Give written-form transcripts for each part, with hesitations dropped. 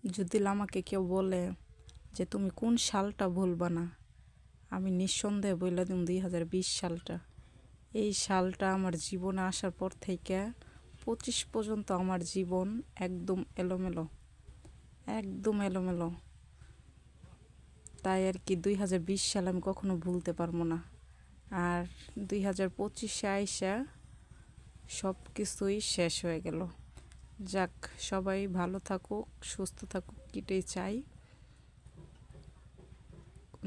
যদি আমাকে কেউ বলে যে তুমি কোন সালটা ভুলবা না, আমি নিঃসন্দেহে বইলা দিম 2020 সালটা। এই সালটা আমার জীবনে আসার পর থেকে 25 পর্যন্ত আমার জীবন একদম এলোমেলো, একদম এলোমেলো। তাই আর কি 2020 সাল আমি কখনো ভুলতে পারবো না। আর 2025-এ আইসা সব কিছুই শেষ হয়ে গেল। যাক, সবাই ভালো থাকুক, সুস্থ থাকুক, এটাই চাই।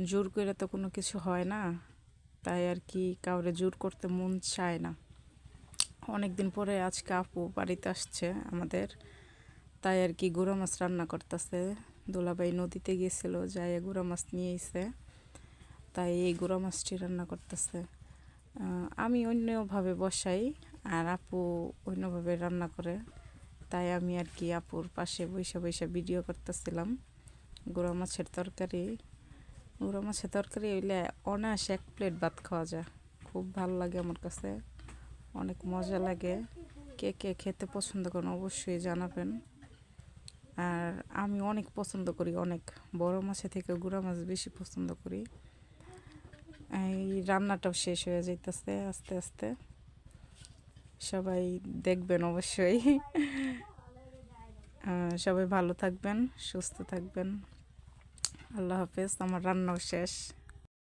জোর করে তো কোনো কিছু হয় না, তাই আর কি কাউরে জোর করতে মন চায় না। অনেক দিন পরে আজকে আপু বাড়িতে আসছে আমাদের, তাই আর কি গুঁড়া মাছ রান্না করতেছে। দুলাভাই নদীতে গিয়েছিল, যাই গুঁড়া মাছ নিয়ে এসে, তাই এই গুঁড়া মাছটি রান্না করতেছে। আমি অন্যভাবে বসাই আর আপু অন্যভাবে রান্না করে, তাই আমি আর কি আপুর পাশে বৈশা বৈশা ভিডিও করতেছিলাম। গুঁড়া মাছের তরকারি হইলে অনায়াসে 1 প্লেট ভাত খাওয়া যায়। খুব ভালো লাগে আমার কাছে, অনেক মজা লাগে। কে কে খেতে পছন্দ করেন অবশ্যই জানাবেন। আর আমি অনেক পছন্দ করি, অনেক বড় মাছের থেকে গুঁড়া মাছ বেশি পছন্দ করি। এই রান্নাটাও শেষ হয়ে যাইতেছে আস্তে আস্তে, সবাই দেখবেন অবশ্যই। সবাই ভালো থাকবেন, সুস্থ থাকবেন। আল্লাহ হাফেজ। আমার রান্নাও শেষ।